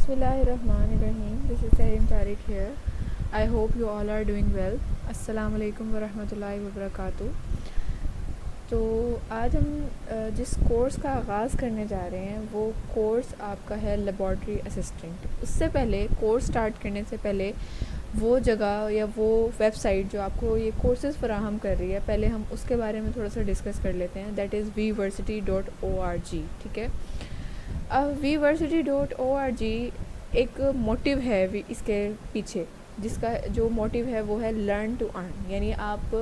Bismillahirrahmanirrahim. This is Tahrim Tariq here. I hope you all are doing well. Assalamu alaikum wa rahmatullahi wa barakatuh. تو آج ہم جس course کا آغاز کرنے جا رہے ہیں وہ کورس آپ کا ہے لیبارٹری اسسٹنٹ. اس سے پہلے کورس سٹارٹ کرنے سے پہلے وہ جگہ یا وہ ویب سائٹ جو آپ کو یہ کورسز فراہم کر رہی ہے، پہلے ہم اس کے بارے میں تھوڑا سا ڈسکس کر لیتے ہیں. That is weversity.org. ٹھیک ہے، اب weversity.org ایک موٹیو ہے اس کے پیچھے، جس کا جو موٹیو ہے وہ ہے لرن ٹو ارن. یعنی آپ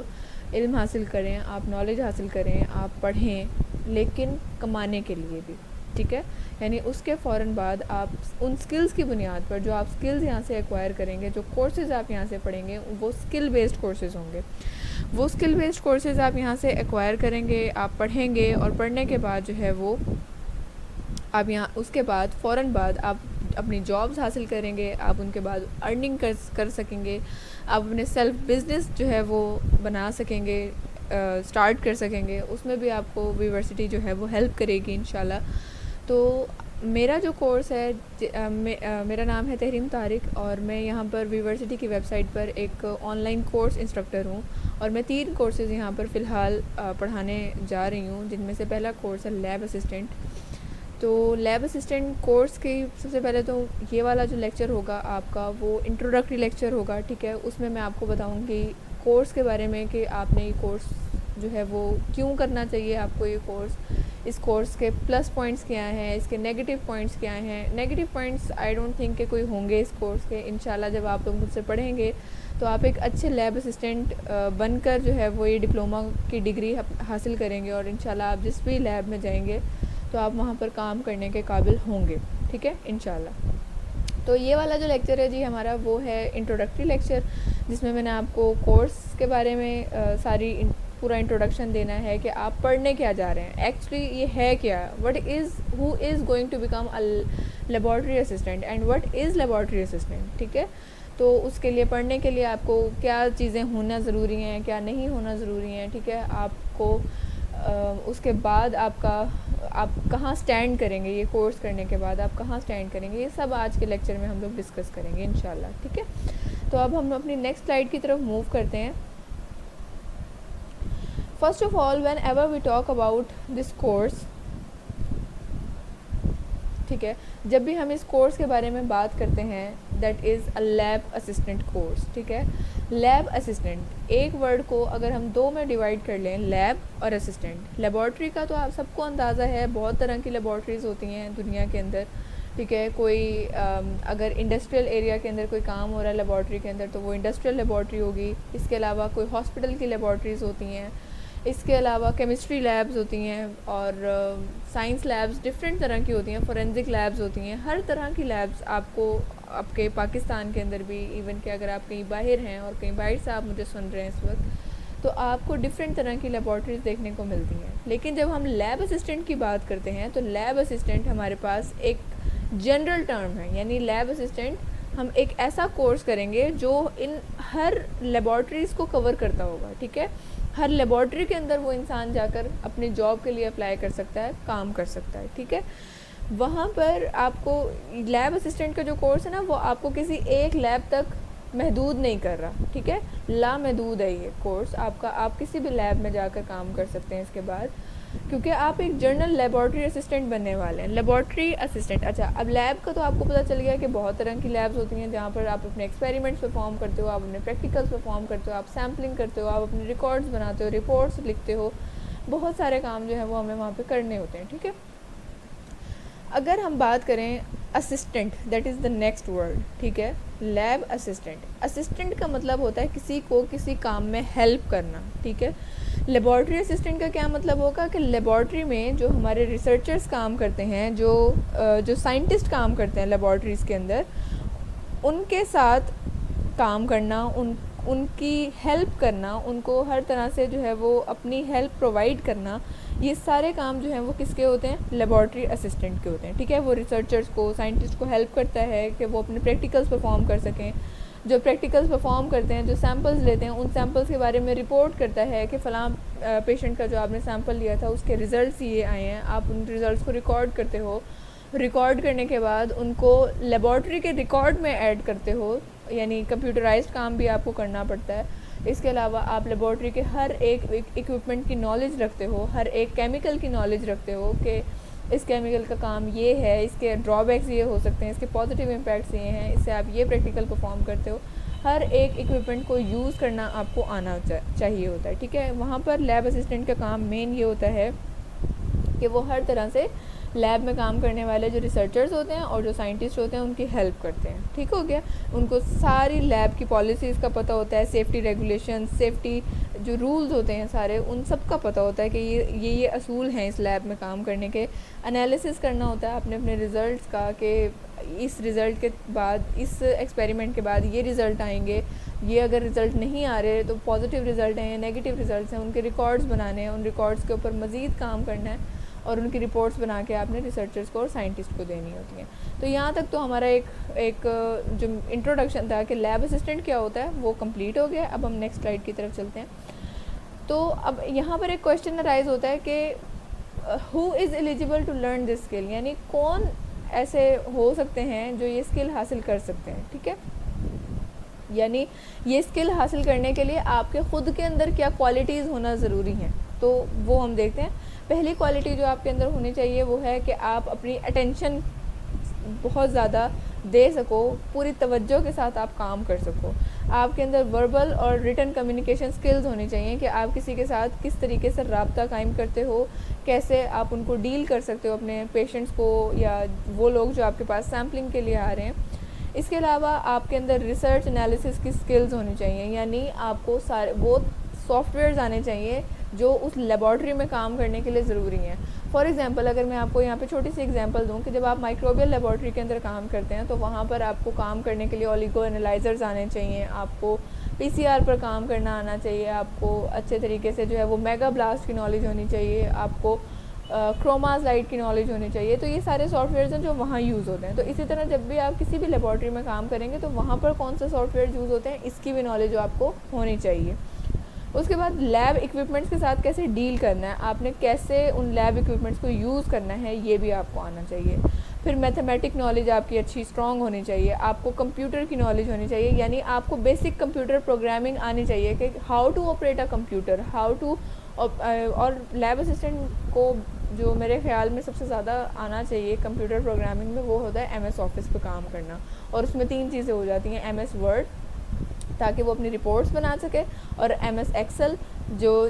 علم حاصل کریں، آپ نالج حاصل کریں، آپ پڑھیں، لیکن کمانے کے لیے بھی. ٹھیک ہے، یعنی اس کے فوراً بعد آپ ان سکلز کی بنیاد پر جو آپ سکلز یہاں سے ایکوائر کریں گے، جو کورسز آپ یہاں سے پڑھیں گے وہ سکل بیسڈ کورسز ہوں گے. وہ سکل بیسڈ کورسز آپ یہاں سے ایکوائر کریں گے، آپ پڑھیں گے، اور پڑھنے کے بعد جو ہے وہ آپ یہاں اس کے بعد فوراً بعد آپ اپنی جابز حاصل کریں گے، آپ ان کے بعد ارننگ کر سکیں گے، آپ اپنے سیلف بزنس جو ہے وہ بنا سکیں گے، سٹارٹ کر سکیں گے. اس میں بھی آپ کو ویورسٹی جو ہے وہ ہیلپ کرے گی انشاءاللہ. تو میرا جو کورس ہے، میرا نام ہے تحریم طارق، اور میں یہاں پر ویورسٹی کی ویب سائٹ پر ایک آن لائن کورس انسٹرکٹر ہوں، اور میں 3 کورسز یہاں پر فی الحال پڑھانے جا رہی ہوں، جن میں سے پہلا کورس ہے لیب اسسٹنٹ. تو لیب اسسٹنٹ کورس کی سب سے پہلے تو یہ والا جو لیکچر ہوگا آپ کا وہ انٹروڈکٹری لیکچر ہوگا. ٹھیک ہے، اس میں آپ کو بتاؤں گی کورس کے بارے میں کہ آپ نے یہ کورس جو ہے وہ کیوں کرنا چاہیے آپ کو یہ کورس، اس کورس کے پلس پوائنٹس کیا ہیں، اس کے نیگیٹو پوائنٹس کیا ہیں. Negative points I don't think کہ کوئی ہوں گے اس کورس کے. انشاءاللہ جب آپ لوگ مجھ سے پڑھیں گے تو آپ ایک اچھے لیب اسسٹنٹ بن کر جو ہے وہ یہ ڈپلومہ کی ڈگری حاصل کریں گے، اور انشاءاللہ آپ جس بھی لیب میں جائیں گے تو آپ وہاں پر کام کرنے کے قابل ہوں گے. ٹھیک ہے انشاءاللہ. تو یہ والا جو لیکچر ہے جی ہمارا وہ ہے انٹروڈکٹری لیکچر، جس میں نے آپ کو کورس کے بارے میں پورا انٹروڈکشن دینا ہے کہ آپ پڑھنے کیا جا رہے ہیں، ایکچولی یہ ہے کیا، who is going to become laboratory assistant and what is laboratory assistant. ٹھیک ہے، تو اس کے لیے پڑھنے کے لیے آپ کو کیا چیزیں ہونا ضروری ہیں، کیا نہیں ہونا ضروری ہیں. ٹھیک ہے، آپ کو اس کے بعد آپ کہاں سٹینڈ کریں گے، یہ کورس کرنے کے بعد آپ کہاں سٹینڈ کریں گے، یہ سب آج کے لیکچر میں ہم لوگ ڈسکس کریں گے انشاءاللہ. ٹھیک ہے، تو اب ہم اپنی نیکسٹ سلائیڈ کی طرف موو کرتے ہیں. First of all whenever we talk about this course, ٹھیک ہے، جب بھی ہم اس کورس کے بارے میں بات کرتے ہیں that is a lab assistant course. ٹھیک ہے، لیب اسسٹنٹ ایک ورڈ کو اگر ہم 2 میں ڈیوائڈ کر لیں، لیب اور اسسٹنٹ. لیبارٹری کا تو آپ سب کو اندازہ ہے، بہت طرح کی لیبارٹریز ہوتی ہیں دنیا کے اندر. ٹھیک ہے، کوئی اگر انڈسٹریل ایریا کے اندر کوئی کام ہو رہا ہے لیبارٹری کے اندر تو وہ انڈسٹریل لیبارٹری ہوگی. اس کے علاوہ کوئی ہاسپٹل کی لیبارٹریز ہوتی ہیں، اس کے علاوہ کیمسٹری لیبز ہوتی ہیں، اور سائنس لیبز ڈفرینٹ طرح کی ہوتی ہیں، فورینزک لیبز ہوتی ہیں. ہر طرح کی لیبز آپ کو آپ کے پاکستان کے اندر بھی، ایون کہ اگر آپ کہیں باہر ہیں اور کہیں باہر سے آپ مجھے سن رہے ہیں اس وقت، تو آپ کو ڈفرینٹ طرح کی لیبارٹریز دیکھنے کو ملتی ہیں. لیکن جب ہم لیب اسسٹنٹ کی بات کرتے ہیں تو لیب اسسٹنٹ ہمارے پاس ایک جنرل ٹرم ہے. یعنی لیب اسسٹنٹ ہم ایک ایسا کورس کریں گے جو ان ہر لیبارٹریز کو کور کرتا ہوگا. ٹھیک ہے، ہر لیبارٹری کے اندر وہ انسان جا کر اپنی جاب کے لیے اپلائی کر سکتا ہے، کام کر سکتا ہے. ٹھیک ہے، وہاں پر آپ کو لیب اسسٹنٹ کا جو کورس ہے نا وہ آپ کو کسی ایک لیب تک محدود نہیں کر رہا. ٹھیک ہے، لامحدود ہے یہ کورس آپ کا، آپ کسی بھی لیب میں جا کر کام کر سکتے ہیں اس کے بعد، کیونکہ آپ ایک جنرل لیبارٹری اسسٹنٹ بننے والے ہیں. لیبارٹری اسسٹنٹ، اچھا اب لیب کا تو آپ کو پتہ چل گیا کہ بہت طرح کی لیبز ہوتی ہیں جہاں پر آپ اپنے ایکسپیریمنٹس پرفارم کرتے ہو، آپ اپنے پریکٹیکلس پرفارم کرتے ہو، آپ سیمپلنگ کرتے ہو، آپ اپنے ریکارڈز بناتے ہو، رپورٹس لکھتے ہو، بہت سارے کام جو ہیں وہ ہمیں وہاں پہ کرنے ہوتے ہیں. ٹھیک ہے، اگر ہم بات کریں assistant, that is the next word. ٹھیک ہے، لیب اسسٹنٹ. اسسٹنٹ کا مطلب ہوتا ہے کسی کو کسی کام میں ہیلپ کرنا. ٹھیک ہے، لیبارٹری اسسٹنٹ کا کیا مطلب ہوگا کہ لیبارٹری میں جو ہمارے ریسرچرز کام کرتے ہیں، جو سائنٹسٹ کام کرتے ہیں لیبارٹریز کے اندر، ان کے ساتھ کام کرنا، ان کی ہیلپ کرنا، ان کو ہر طرح سے جو ہے وہ اپنی ہیلپ پرووائڈ کرنا، یہ سارے کام جو ہیں وہ کس کے ہوتے ہیں؟ لیبارٹری اسسٹنٹ کے ہوتے ہیں. ٹھیک ہے، وہ ریسرچرز کو، سائنٹسٹ کو ہیلپ کرتا ہے کہ وہ اپنے پریکٹیکلز پرفارم کر سکیں. جو پریکٹیکلز پرفارم کرتے ہیں، جو سیمپلز لیتے ہیں، ان سیمپلز کے بارے میں رپورٹ کرتا ہے کہ فلاں پیشنٹ کا جو آپ نے سیمپل لیا تھا اس کے ریزلٹس یہ آئے ہیں. آپ ان ریزلٹس کو ریکارڈ کرتے ہو، ریکارڈ کرنے کے بعد ان کو لیبارٹری کے ریکارڈ میں ایڈ کرتے ہو، یعنی کمپیوٹرائزڈ کام بھی آپ کو کرنا پڑتا ہے. اس کے علاوہ آپ لیبارٹری کے ہر ایک ایکوپمنٹ کی نالج رکھتے ہو، ہر ایک کیمیکل کی نالج رکھتے ہو کہ اس کیمیکل کا کام یہ ہے، اس کے ڈرا بیکس یہ ہو سکتے ہیں، اس کے پازیٹیو امپیکٹس یہ ہیں، اس سے آپ یہ پریکٹیکل پرفارم کرتے ہو. ہر ایک ایکوپمنٹ کو یوز کرنا آپ کو آنا چاہیے ہوتا ہے. ٹھیک ہے، وہاں پر لیب اسسٹنٹ کا کام مین یہ ہوتا ہے کہ وہ ہر طرح سے لیب میں کام کرنے والے جو ریسرچرز ہوتے ہیں اور جو سائنٹسٹ ہوتے ہیں ان کی ہیلپ کرتے ہیں. ٹھیک ہو گیا، ان کو ساری لیب کی پالیسیز کا پتہ ہوتا ہے، سیفٹی ریگولیشن، سیفٹی جو رولز ہوتے ہیں سارے، ان سب کا پتہ ہوتا ہے کہ یہ اصول ہیں اس لیب میں کام کرنے کے. انالیسس کرنا ہوتا ہے اپنے ریزلٹس کا کہ اس رزلٹ کے بعد، اس ایکسپیریمنٹ کے بعد یہ رزلٹ آئیں گے، یہ اگر رزلٹ نہیں آ رہے تو پازیٹیو رزلٹ ہیں یا نیگیٹیو رزلٹس ہیں، ان کے ریکارڈز بنانے ہیں، ان ریکارڈز کے اوپر مزید کام کرنا ہے اور ان کی رپورٹس بنا کے آپ نے ریسرچرز کو اور سائنٹسٹ کو دینی ہوتی ہیں. تو یہاں تک تو ہمارا ایک جو انٹروڈکشن تھا کہ لیب اسسٹنٹ کیا ہوتا ہے وہ کمپلیٹ ہو گیا. اب ہم نیکسٹ سلائیڈ کی طرف چلتے ہیں. تو اب یہاں پر ایک کویشچن ارائز ہوتا ہے کہ who is eligible to learn this skill, یعنی کون ایسے ہو سکتے ہیں جو یہ اسکل حاصل کر سکتے ہیں. ٹھیک ہے، یعنی یہ اسکل حاصل کرنے کے لیے آپ کے خود کے اندر کیا کوالٹیز ہونا ضروری ہیں، تو وہ ہم دیکھتے ہیں. پہلی کوالٹی جو آپ کے اندر ہونی چاہیے وہ ہے کہ آپ اپنی اٹینشن بہت زیادہ دے سکو، پوری توجہ کے ساتھ آپ کام کر سکو. آپ کے اندر وربل اور ریٹن کمیونیکیشن سکلز ہونی چاہیے کہ آپ کسی کے ساتھ کس طریقے سے رابطہ قائم کرتے ہو، کیسے آپ ان کو ڈیل کر سکتے ہو، اپنے پیشنٹس کو یا وہ لوگ جو آپ کے پاس سیمپلنگ کے لیے آ رہے ہیں. اس کے علاوہ آپ کے اندر ریسرچ انالیسس کی سکلز ہونی چاہیے، یعنی آپ کو سارے وہ سافٹ ویئرز آنے چاہیے جو اس لیبارٹری میں کام کرنے کے لیے ضروری ہیں. فار ایگزامپل اگر میں آپ کو یہاں پہ چھوٹی سی ایگزامپل دوں کہ جب آپ مائکروبیل لیبارٹری کے اندر کام کرتے ہیں تو وہاں پر آپ کو کام کرنے کے لیے اولیگو انالائزرز آنے چاہیے، آپ کو پی سی آر پر کام کرنا آنا چاہیے، آپ کو اچھے طریقے سے جو ہے وہ میگا بلاسٹ کی نالج ہونی چاہیے، آپ کو کروماز لائٹ کی نالج ہونی چاہیے. تو یہ سارے سافٹ ویئرز ہیں جو وہاں یوز ہوتے ہیں. تو اسی طرح جب بھی آپ کسی بھی لیبارٹری میں کام کریں گے تو وہاں پر کون سے سافٹ ویئر یوز ہوتے ہیں اس کی بھی نالج آپ کو ہونی چاہیے. اس کے بعد لیب ایکوپمنٹس کے ساتھ کیسے ڈیل کرنا ہے، آپ نے کیسے ان لیب ایکوپمنٹس کو یوز کرنا ہے، یہ بھی آپ کو آنا چاہیے. پھر میتھمیٹک نالج آپ کی اچھی اسٹرانگ ہونی چاہیے. آپ کو کمپیوٹر کی نالج ہونی چاہیے، یعنی آپ کو بیسک کمپیوٹر پروگرامنگ آنی چاہیے کہ how to operate a computer, how to. اور لیب اسسٹنٹ کو جو میرے خیال میں سب سے زیادہ آنا چاہیے کمپیوٹر پروگرامنگ میں وہ ہوتا ہے ایم ایس آفس پہ کام کرنا. اور اس میں 3 چیزیں ہو جاتی ہیں: ایم ایس ورڈ تاکہ وہ اپنی رپورٹس بنا سکے، اور ایم ایس ایکسل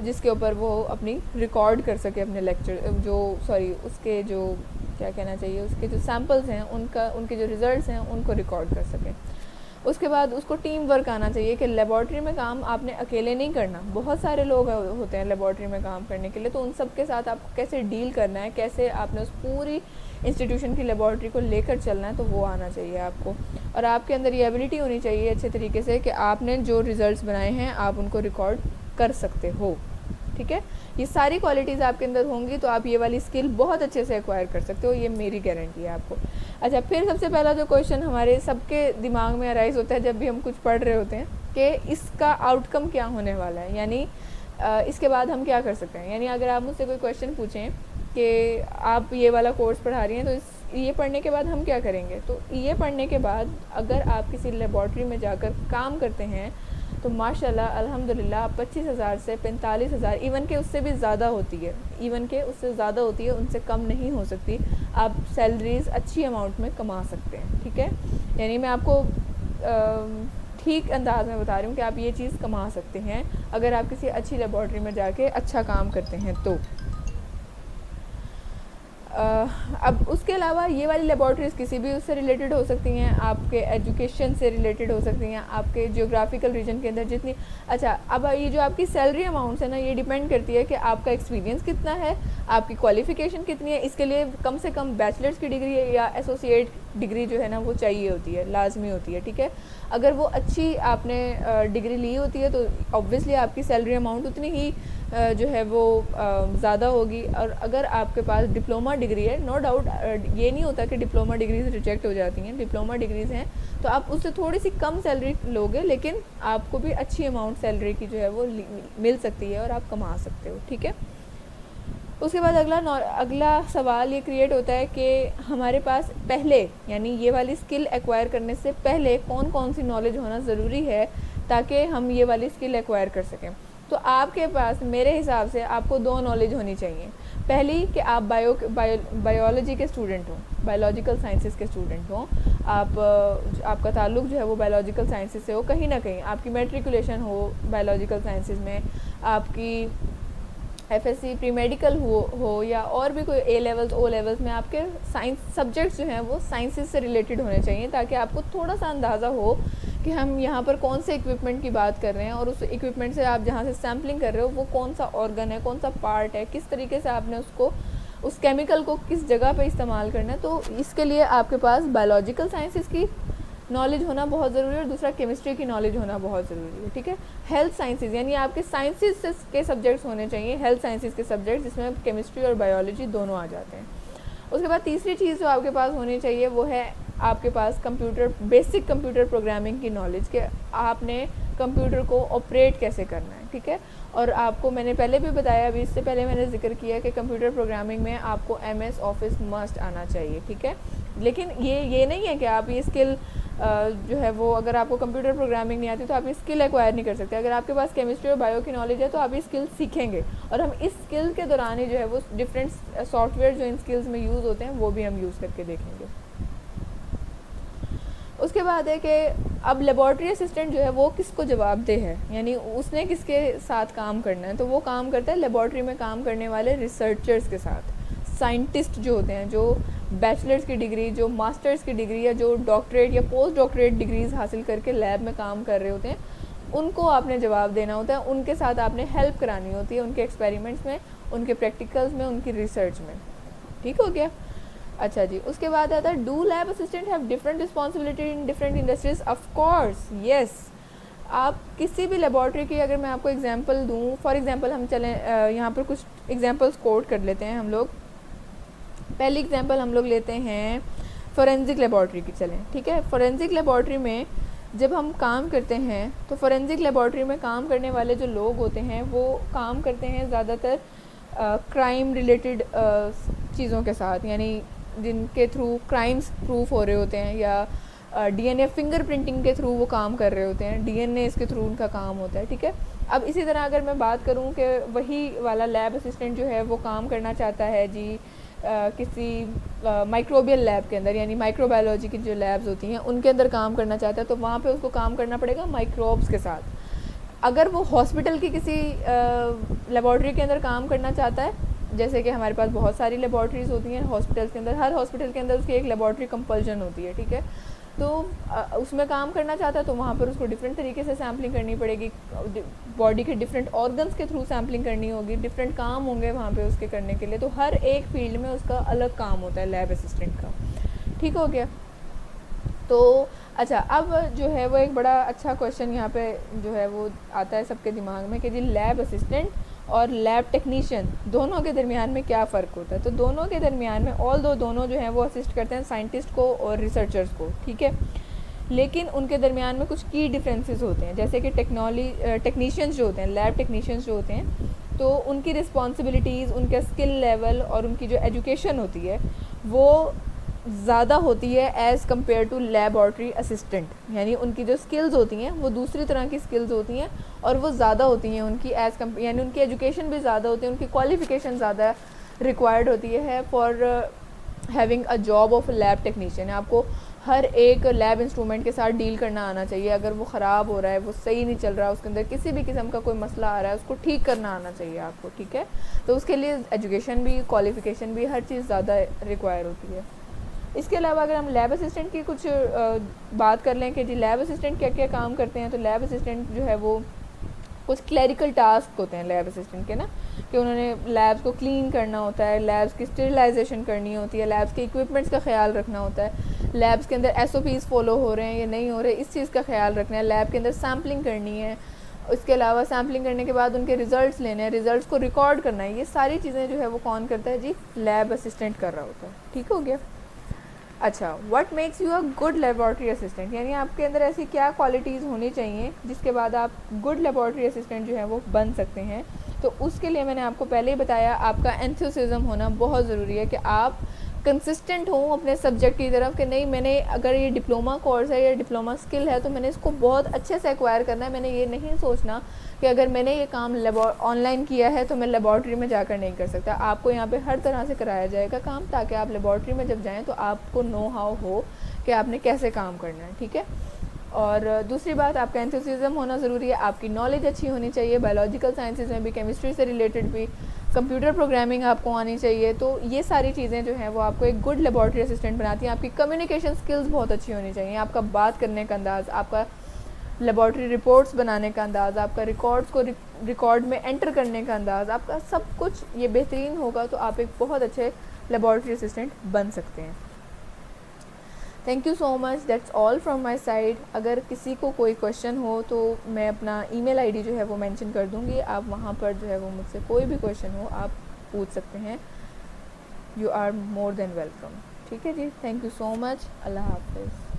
جس کے اوپر وہ اپنی ریکارڈ کر سکے اپنے لیکچر اس کے جو کیا کہنا چاہیے اس کے جو سیمپلز ہیں ان کے جو ریزلٹس ہیں ان کو ریکارڈ کر سکے. اس کے بعد اس کو ٹیم ورک آنا چاہیے کہ لیبارٹری میں کام آپ نے اکیلے نہیں کرنا، بہت سارے لوگ ہوتے ہیں لیبارٹری میں کام کرنے کے لیے، تو ان سب کے ساتھ آپ کو کیسے ڈیل کرنا ہے، کیسے آپ نے اس پوری انسٹیٹیوشن کی لیبارٹری کو لے کر چلنا ہے، تو وہ آنا چاہیے آپ کو. اور آپ کے اندر یہ ایبلٹی ہونی چاہیے اچھے طریقے سے کہ آپ نے جو ریزلٹس بنائے ہیں آپ ان کو ریکارڈ کر سکتے ہو. ٹھیک ہے، یہ ساری کوالٹیز آپ کے اندر ہوں گی تو آپ یہ والی اسکل بہت اچھے سے ایکوائر کر سکتے ہو، یہ میری گارنٹی ہے آپ کو. اچھا، پھر سب سے پہلا جو کویشچن ہمارے سب کے دماغ میں ارائز ہوتا ہے جب بھی ہم کچھ پڑھ رہے ہوتے ہیں کہ اس کا آؤٹ کم کیا ہونے والا ہے، یعنی اس کے بعد ہم کیا کر سکتے ہیں. یعنی اگر آپ مجھ سے کوئی کویشچن پوچھیں کہ آپ یہ والا کورس پڑھا رہی ہیں تو یہ پڑھنے کے بعد ہم کیا کریں گے، تو یہ پڑھنے کے بعد اگر آپ کسی لیبارٹری میں جا کر کام کرتے ہیں تو ماشاء اللہ الحمدللہ 25,000 سے 45,000، ایون کہ اس سے بھی زیادہ ہوتی ہے، ان سے کم نہیں ہو سکتی. آپ سیلریز اچھی اماؤنٹ میں کما سکتے ہیں. ٹھیک ہے، یعنی میں آپ کو ٹھیک انداز میں بتا رہی ہوں کہ آپ یہ چیز کما سکتے ہیں اگر آپ کسی اچھی لیبارٹری میں جا کے اچھا کام کرتے ہیں تو. اب اس کے علاوہ یہ والی لیبارٹریز کسی بھی اس سے ریلیٹڈ ہو سکتی ہیں، آپ کے ایجوکیشن سے ریلیٹڈ ہو سکتی ہیں، آپ کے جیوگرافیکل ریجن کے اندر جتنی. اچھا، اب یہ جو آپ کی سیلری اماؤنٹس ہے نا، یہ ڈیپینڈ کرتی ہے کہ آپ کا ایکسپیرینس کتنا ہے، آپ کی کوالیفیکیشن کتنی ہے. اس کے لیے کم سے کم بیچلرس کی ڈگری یا ایسوسیٹ ڈگری جو ہے نا وہ چاہیے ہوتی ہے، لازمی ہوتی ہے. ٹھیک ہے، اگر وہ اچھی آپ نے ڈگری لی ہوتی ہے تو آبویسلی آپ کی سیلری اماؤنٹ اتنی ہی جو ہے وہ زیادہ ہوگی. اور اگر آپ کے پاس ڈپلومہ ڈگری ہے، نو ڈاؤٹ یہ نہیں ہوتا کہ ڈپلومہ ڈگریز ریجیکٹ ہو جاتی ہیں، ڈپلومہ ڈگریز ہیں تو آپ اس سے تھوڑی سی کم سیلری لوگے، لیکن آپ کو بھی اچھی اماؤنٹ سیلری کی جو ہے وہ مل سکتی ہے اور آپ کما سکتے ہو. ٹھیک ہے، اس کے بعد اگلا سوال یہ کریٹ ہوتا ہے کہ ہمارے پاس پہلے یعنی یہ والی اسکل ایکوائر کرنے سے پہلے کون کون سی نالج ہونا ضروری ہے تاکہ ہم یہ والی اسکل ایکوائر کر سکیں. تو آپ کے پاس میرے حساب سے آپ کو 2 نالج ہونی چاہیے. پہلی کہ آپ بایولوجی کے اسٹوڈنٹ ہوں, بایولوجیکل سائنسز کے اسٹوڈنٹ ہوں, آپ کا تعلق جو ہے وہ بایولوجیکل سائنسز سے ہو, کہیں نہ کہیں آپ کی میٹریکولیشن ہو بایولوجیکل سائنسز میں, آپ کی F S C pre medical ہو یا اور بھی کوئی اے لیولز او لیولز میں آپ کے سائنس سبجیکٹس جو ہیں وہ سائنسز سے ریلیٹڈ ہونے چاہیے, تاکہ آپ کو تھوڑا سا اندازہ ہو کہ ہم یہاں پر کون سے اکوپمنٹ کی بات کر رہے ہیں, اور اس اکوپمنٹ سے آپ جہاں سے سیمپلنگ کر رہے ہو وہ کون سا آرگن ہے, کون سا پارٹ ہے, کس طریقے سے آپ نے اس کیمیکل کو کس جگہ پہ استعمال کرنا ہے. تو اس کے لیے آپ کے پاس بایولوجیکل سائنسز کی نالج ہونا بہت ضروری ہے, اور دوسرا کیمسٹری کی نالج ہونا بہت ضروری ہے. ٹھیک ہے, ہیلتھ سائنسز یعنی آپ کے سائنسز کے سبجیکٹس ہونے چاہیے, ہیلتھ سائنسز کے سبجیکٹس جس میں کیمسٹری اور بایولوجی دونوں آ جاتے ہیں. اس کے بعد تیسری چیز جو آپ کے پاس ہونی چاہیے وہ ہے آپ کے پاس بیسک کمپیوٹر پروگرامنگ کی نالج, کہ آپ نے کمپیوٹر کو آپریٹ کیسے کرنا ہے. ٹھیک ہے, اور آپ کو میں نے پہلے بھی بتایا, ابھی اس سے پہلے میں نے ذکر کیا کہ کمپیوٹر پروگرامنگ میں آپ کو ایم ایس آفس مسٹ آنا چاہیے. ٹھیک ہے, لیکن یہ نہیں ہے کہ آپ یہ اسکل جو ہے وہ اگر آپ کو کمپیوٹر پروگرامنگ نہیں آتی تو آپ یہ اسکل ایکوائر نہیں کر سکتے. اگر آپ کے پاس کیمسٹری اور بایو کی نالج ہے تو آپ یہ اسکل سیکھیں گے, اور ہم اس اسکل کے دوران ہی جو ہے وہ ڈفرینٹ سافٹ ویئر جو ان اسکلز میں یوز ہوتے ہیں وہ بھی ہم یوز کر کے دیکھیں گے. اس کے بعد ہے کہ اب لیبارٹری اسسٹنٹ جو ہے وہ کس کو جواب دہ ہے, یعنی اس نے کس کے ساتھ کام کرنا ہے. تو وہ کام کرتا ہے لیبارٹری میں کام کرنے والے ریسرچرز کے ساتھ. سائنٹسٹ جو ہوتے ہیں, جو بیچلرز کی ڈگری, جو ماسٹرز کی ڈگری یا جو ڈاکٹریٹ یا پوسٹ ڈاکٹریٹ ڈگریز حاصل کر کے لیب میں کام کر رہے ہوتے ہیں, ان کو آپ نے جواب دینا ہوتا ہے, ان کے ساتھ آپ نے ہیلپ کرانی ہوتی ہے ان کے ایکسپیریمنٹس میں, ان کے پریکٹیکلز میں, ان کی ریسرچ میں. ٹھیک ہو گیا. اچھا جی, اس کے بعد آتا ہے do lab assistant have different responsibility in different industries. Of course yes, آپ کسی بھی لیبارٹری کی اگر میں آپ کو ایگزامپل دوں, فار ایگزامپل ہم چلیں یہاں پر کچھ ایگزامپلس کوٹ کر لیتے ہیں ہم لوگ. پہلی ایگزامپل ہم لوگ لیتے ہیں فورینزک لیبارٹری کی. چلیں ٹھیک ہے, فورینزک لیبارٹری میں جب ہم کام کرتے ہیں تو فورینزک لیبارٹری میں کام کرنے والے جو لوگ ہوتے ہیں وہ کام کرتے ہیں زیادہ تر کرائم ریلیٹڈ چیزوں کے ساتھ, یعنی جن کے تھرو کرائمز پروف ہو رہے ہوتے ہیں, یا D N a finger printing کے تھرو وہ کام کر رہے ہوتے ہیں, ڈی این اے اس کے تھرو ان کا کام ہوتا ہے. ٹھیک ہے, اب اسی طرح اگر میں بات کروں کہ وہی والا لیب اسسٹنٹ جو ہے وہ کام کرنا چاہتا ہے جی کسی مائکروبیل لیب کے اندر, یعنی مائکرو بایولوجی کی جو لیبز ہوتی ہیں ان کے اندر کام کرنا چاہتا ہے, تو وہاں پہ اس کو کام کرنا پڑے گا مائکروبس کے ساتھ. اگر وہ ہاسپٹل کی کسی لیبارٹری کے اندر کام کرنا چاہتا ہے, جیسے کہ ہمارے پاس بہت ساری لیبارٹریز ہوتی ہیں ہاسپٹلس کے اندر, ہر ہاسپٹل کے اندر اس کی ایک لیبارٹری کمپلشن ہوتی ہے. ٹھیک ہے, تو اس میں کام کرنا چاہتا ہے تو وہاں پر اس کو ڈفرینٹ طریقے سے سیمپلنگ کرنی پڑے گی, باڈی کے ڈفرینٹ آرگنس کے تھرو سیمپلنگ کرنی ہوگی, ڈفرینٹ کام ہوں گے وہاں پہ اس کے کرنے کے لیے. تو ہر ایک فیلڈ میں اس کا الگ کام ہوتا ہے لیب اسسٹنٹ کا. ٹھیک ہو گیا. تو اچھا, اب جو ہے وہ ایک بڑا اچھا کویشچن یہاں پہ جو ہے وہ آتا ہے سب کے دماغ میں کہ جی لیب اسسٹنٹ اور لیب ٹیکنیشین دونوں کے درمیان میں کیا فرق ہوتا ہے. تو دونوں کے درمیان میں دونوں جو ہیں وہ اسسٹ کرتے ہیں سائنٹسٹ کو اور ریسرچرز کو. ٹھیک ہے, لیکن ان کے درمیان میں کچھ کی ڈفرینسز ہوتے ہیں, جیسے کہ ٹیکنیشینز جو ہوتے ہیں, لیب ٹیکنیشینز جو ہوتے ہیں, تو ان کی رسپانسبلٹیز, ان کا اسکل لیول اور ان کی جو ایجوکیشن ہوتی ہے وہ زیادہ ہوتی ہے as compare to laboratory assistant. یعنی ان کی جو اسکلز ہوتی ہیں وہ دوسری طرح کی اسکلز ہوتی ہیں اور وہ زیادہ ہوتی ہیں ان کی یعنی ان کی ایجوکیشن بھی زیادہ ہوتی ہے, ان کی کوالیفیکیشن زیادہ ریکوائرڈ ہوتی ہے for having a job of a lab technician. آپ کو ہر ایک لیب انسٹرومنٹ کے ساتھ ڈیل کرنا آنا چاہیے. اگر وہ خراب ہو رہا ہے, وہ صحیح نہیں چل رہا, اس کے اندر کسی بھی قسم کا کوئی مسئلہ آ رہا ہے, اس کو ٹھیک کرنا آنا چاہیے آپ کو. ٹھیک ہے, تو اس کے لیے ایجوکیشن بھی, کوالیفیکیشن بھی, ہر چیز زیادہ ریکوائر ہوتی ہے. اس کے علاوہ اگر ہم لیب اسسٹنٹ کی کچھ بات کر لیں کہ جی لیب اسسٹنٹ کیا کیا کام کرتے ہیں, تو لیب اسسٹنٹ جو ہے وہ کچھ کلیریکل ٹاسک ہوتے ہیں لیب اسسٹنٹ کے نا, کہ انہوں نے لیبس کو کلین کرنا ہوتا ہے, لیبس کی اسٹیریلائزیشن کرنی ہوتی ہے, لیبس کے اکوپمنٹس کا خیال رکھنا ہوتا ہے, لیبس کے اندر ایس او پیز فالو ہو رہے ہیں یا نہیں ہو رہے اس چیز کا خیال رکھنا ہے, لیب کے اندر سیمپلنگ کرنی ہے, اس کے علاوہ سیمپلنگ کرنے کے بعد ان کے ریزلٹس لینے ہیں, ریزلٹس کو ریکارڈ کرنا ہے. یہ ساری چیزیں جو ہے وہ کون کرتا ہے جی لیب اسسٹنٹ کر رہا ہوتا ہے. ٹھیک ہو گیا. اچھا, what makes you a good laboratory assistant, یعنی آپ کے اندر ایسی کیا کوالٹیز ہونی چاہیے جس کے بعد آپ گڈ لیبارٹری اسسٹنٹ جو ہے وہ بن سکتے ہیں. تو اس کے لیے میں نے آپ کو پہلے ہی بتایا آپ کا انتھوسزم ہونا بہت ضروری ہے کہ آپ کنسسٹنٹ ہوں اپنے سبجیکٹ کی طرف کہ نہیں میں نے اگر یہ ڈپلوما کورس ہے یا ڈپلوما اسکل ہے تو میں نے اس کو بہت اچھے سے ایکوائر کرنا ہے. میں نے یہ نہیں سوچنا کہ اگر میں نے یہ کام آن لائن کیا ہے تو میں لیبارٹری میں جا کر نہیں کر سکتا. آپ کو یہاں پہ ہر طرح سے کرایا جائے گا کام تاکہ آپ لیبارٹری میں جب جائیں تو آپ کو نو ہاؤ ہو کہ آپ نے کیسے کام کرنا ہے, ٹھیک ہے. اور دوسری بات آپ کا انتھوسزم ہونا ضروری ہے, آپ کی نالج اچھی ہونی چاہیے بایولوجیکل سائنسز میں بھی, کیمسٹری سے ریلیٹڈ بھی, کمپیوٹر پروگرامنگ آپ کو آنی چاہیے. تو یہ ساری چیزیں جو ہیں وہ آپ کو ایک گڈ لیبارٹری اسسٹنٹ بناتی ہیں. آپ کی کمیونیکیشن اسکلز بہت اچھی ہونی چاہیے, آپ کا بات کرنے کا انداز, آپ کا لیبارٹری رپورٹس بنانے کا انداز, آپ کا ریکارڈس کو ریکارڈ میں انٹر کرنے کا انداز, آپ کا سب کچھ یہ بہترین ہوگا تو آپ ایک بہت اچھے لیبارٹری اسسٹنٹ بن سکتے ہیں. Thank you so much, that's all from my side. اگر کسی کو کوئی کویشچن ہو تو میں اپنا ای میل آئی ڈی جو ہے وہ مینشن کر دوں گی, آپ وہاں پر جو ہے وہ مجھ سے کوئی بھی کویشچن ہو آپ پوچھ سکتے ہیں. You are more than welcome. ٹھیک ہے جی, تھینک یو سو مچ, اللہ حافظ.